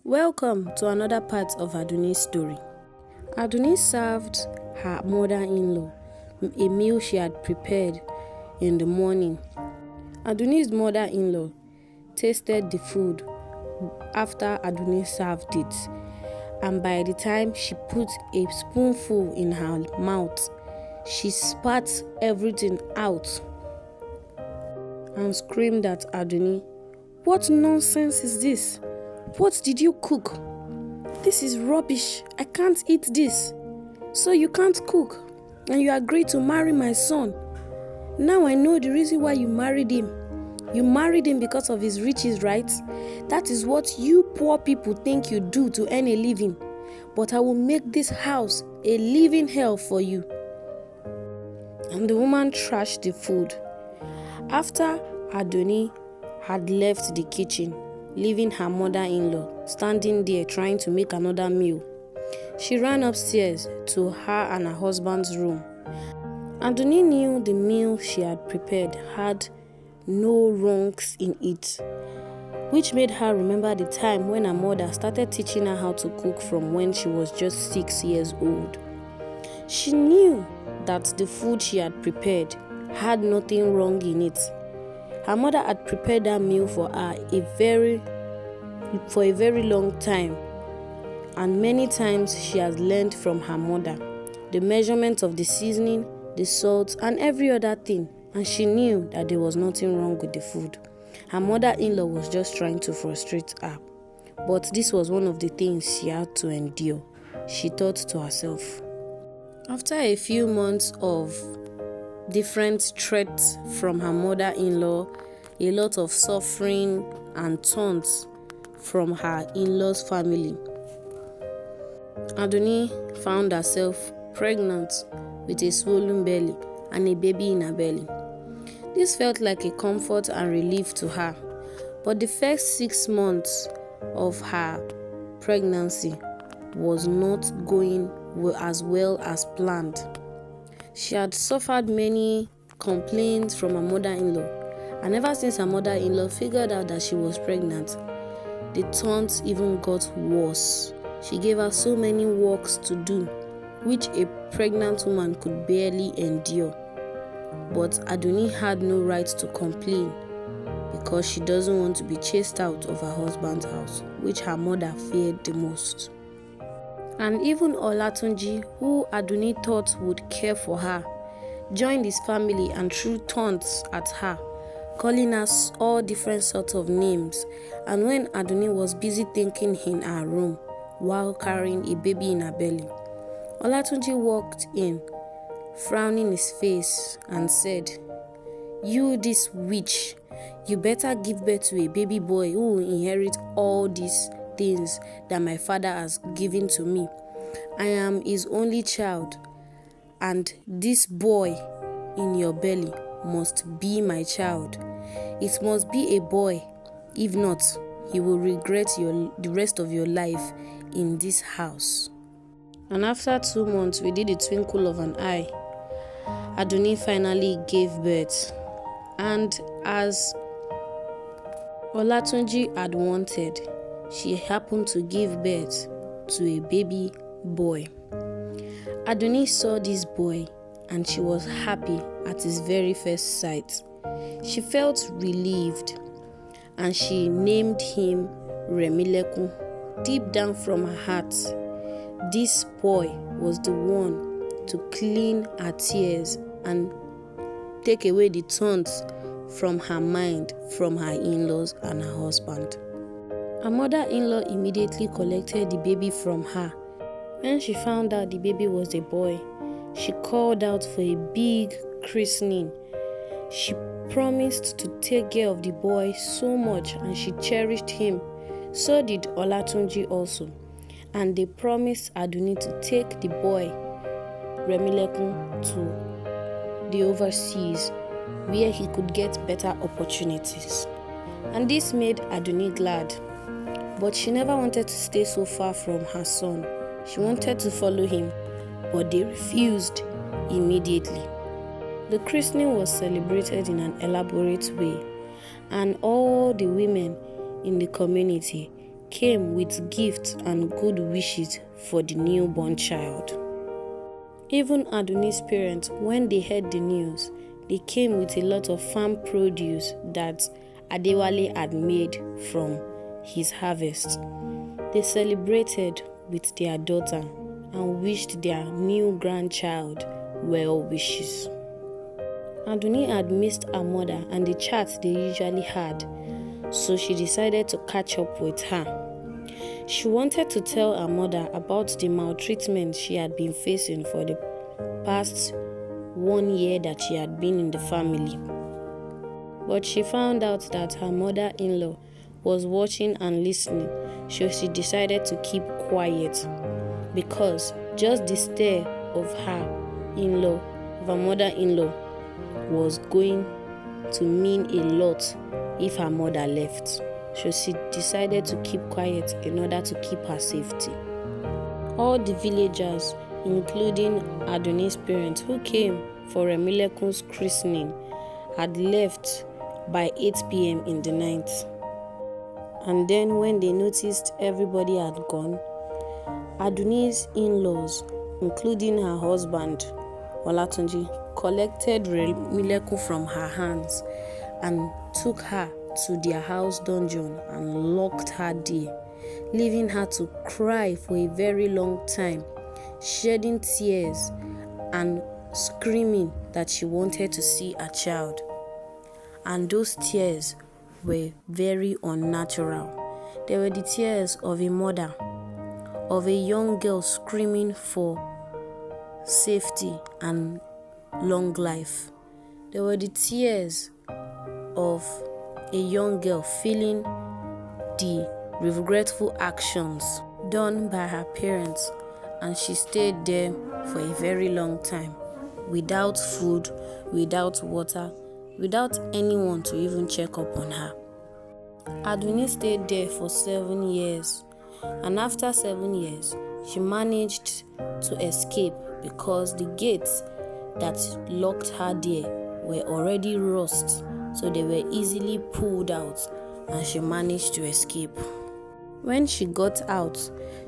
Welcome to another part of Adunn's story. Adunnni served her mother-in-law a meal she had prepared in the morning. Adunn's mother-in-law tasted the food after Adunnni served it, and by the time she put a spoonful in her mouth, she spat everything out and screamed at Adunnni, "What nonsense is this? What did you cook? This is rubbish. I can't eat this. So you can't cook, and you agreed to marry my son. Now I know the reason why you married him. You married him because of his riches, right? That is what you poor people think you do to earn a living. But I will make this house a living hell for you." And the woman trashed the food. After Adunnni had left the kitchen, leaving her mother-in-law standing there trying to make another meal, she ran upstairs to her and her husband's room. Adunnni knew the meal she had prepared had no wrongs in it, which made her remember the time when her mother started teaching her how to cook from when she was just 6 years old. She knew that the food she had prepared had nothing wrong in it. Her mother had prepared that meal for her for a very long time, and many times she has learned from her mother the measurement of the seasoning, the salt, and every other thing, and she knew that there was nothing wrong with the food. Her mother-in-law was just trying to frustrate her, but this was one of the things she had to endure, she thought to herself. After a few months of different threats from her mother-in-law, a lot of suffering and taunts from her in-laws' family, Adunnni found herself pregnant with a swollen belly and a baby in her belly. This felt like a comfort and relief to her, but the first 6 months of her pregnancy was not going as well as planned. She had suffered many complaints from her mother-in-law, and ever since her mother-in-law figured out that she was pregnant, the taunts even got worse. She gave her so many works to do, which a pregnant woman could barely endure. But Adunnni had no right to complain because she doesn't want to be chased out of her husband's house, which her mother feared the most. And even Olatunji, who Adunnni thought would care for her, joined his family and threw taunts at her, calling her all different sorts of names. And when Adunnni was busy thinking in her room while carrying a baby in her belly, Olatunji walked in, frowning his face, and said, "You, this witch, you better give birth to a baby boy who will inherit all these things that my father has given to me. I am his only child, and this boy in your belly must be my child. It must be a boy. If not, you will regret the rest of your life in this house." And after 2 months, within the twinkle of an eye, Adunnni finally gave birth. And as Olatunji had wanted, she happened to give birth to a baby boy. Adunnni saw this boy and she was happy at his very first sight. She felt relieved and she named him Remilekun. Deep down from her heart, this boy was the one to clean her tears and take away the taunts from her mind, from her in-laws and her husband. Her mother-in-law immediately collected the baby from her. When she found out the baby was a boy, she called out for a big christening. She promised to take care of the boy so much and she cherished him. So did Olatunji also. And they promised Adunnni to take the boy, Remilekun, to the overseas where he could get better opportunities. And this made Adunnni glad. But she never wanted to stay so far from her son. She wanted to follow him, but they refused immediately. The christening was celebrated in an elaborate way, and all the women in the community came with gifts and good wishes for the newborn child. Even Adunnni's parents, when they heard the news, they came with a lot of farm produce that Adewale had made from his harvest. They celebrated with their daughter and wished their new grandchild well wishes. Adunnni had missed her mother and the chat they usually had, so she decided to catch up with her. She wanted to tell her mother about the maltreatment she had been facing for the past 1 year that she had been in the family. But she found out that her mother-in-law was watching and listening, so she decided to keep quiet because just the stare of her mother-in-law was going to mean a lot if her mother left. So she decided to keep quiet in order to keep her safety. All the villagers, including Adunnni's parents who came for Remilekun's christening, had left by 8 p.m. in the night. And then when they noticed everybody had gone, Adunnni's in-laws, including her husband, Olatunji, collected Remilekun from her hands and took her to their house dungeon and locked her there, leaving her to cry for a very long time, shedding tears and screaming that she wanted to see her child. And those tears were very unnatural. They were the tears of a mother, of a young girl screaming for safety and long life. They were the tears of a young girl feeling the regretful actions done by her parents, and she stayed there for a very long time without food, without water, without anyone to even check up on her. Adunnni stayed there for 7 years, and after 7 years, she managed to escape because the gates that locked her there were already rust, so they were easily pulled out, and she managed to escape. When she got out,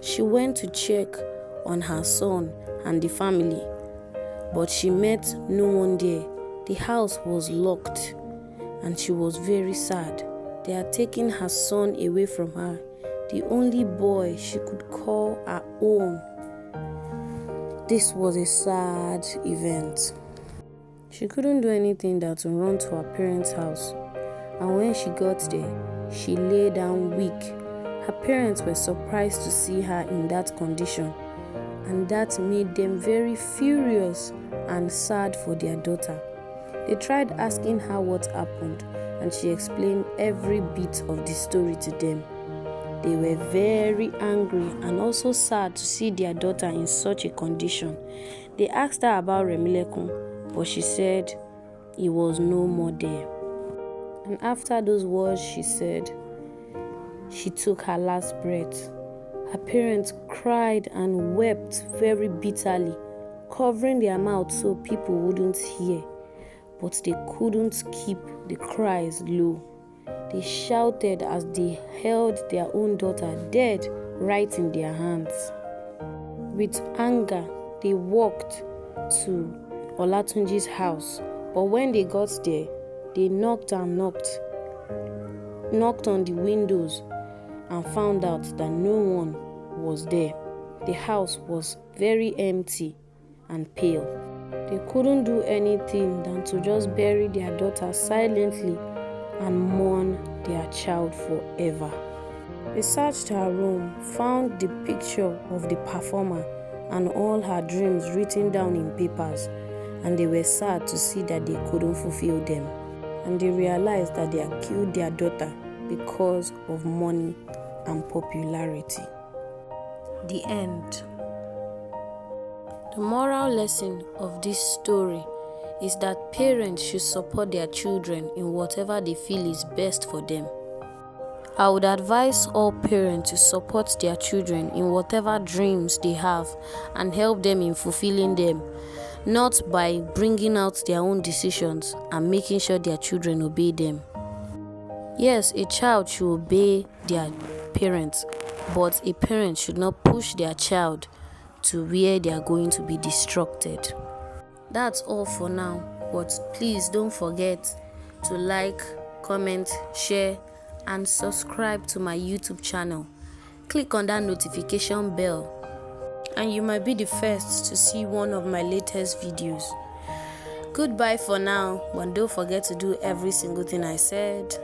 she went to check on her son and the family, but she met no one there. The house was locked, and she was very sad. They had taken her son away from her, the only boy she could call her own. This was a sad event. She couldn't do anything than to run to her parents' house, and when she got there, she lay down weak. Her parents were surprised to see her in that condition, and that made them very furious and sad for their daughter. They tried asking her what happened, and she explained every bit of the story to them. They were very angry and also sad to see their daughter in such a condition. They asked her about Remilekun, but she said he was no more there. And after those words she said, she took her last breath. Her parents cried and wept very bitterly, covering their mouths so people wouldn't hear. But they couldn't keep the cries low. They shouted as they held their own daughter dead right in their hands. With anger, they walked to Olatunji's house, but when they got there, they knocked on the windows and found out that no one was there. The house was very empty and pale. They couldn't do anything than to just bury their daughter silently and mourn their child forever. They searched her room, found the picture of the performer and all her dreams written down in papers, and they were sad to see that they couldn't fulfill them. And they realized that they had killed their daughter because of money and popularity. The end. The moral lesson of this story is that parents should support their children in whatever they feel is best for them. I would advise all parents to support their children in whatever dreams they have and help them in fulfilling them, not by bringing out their own decisions and making sure their children obey them. Yes, a child should obey their parent, but a parent should not push their child to where they are going to be destructed. That's all for now, but please don't forget to like, comment, share, and subscribe to my YouTube channel. Click on that notification bell and you might be the first to see one of my latest videos. Goodbye for now, but don't forget to do every single thing I said.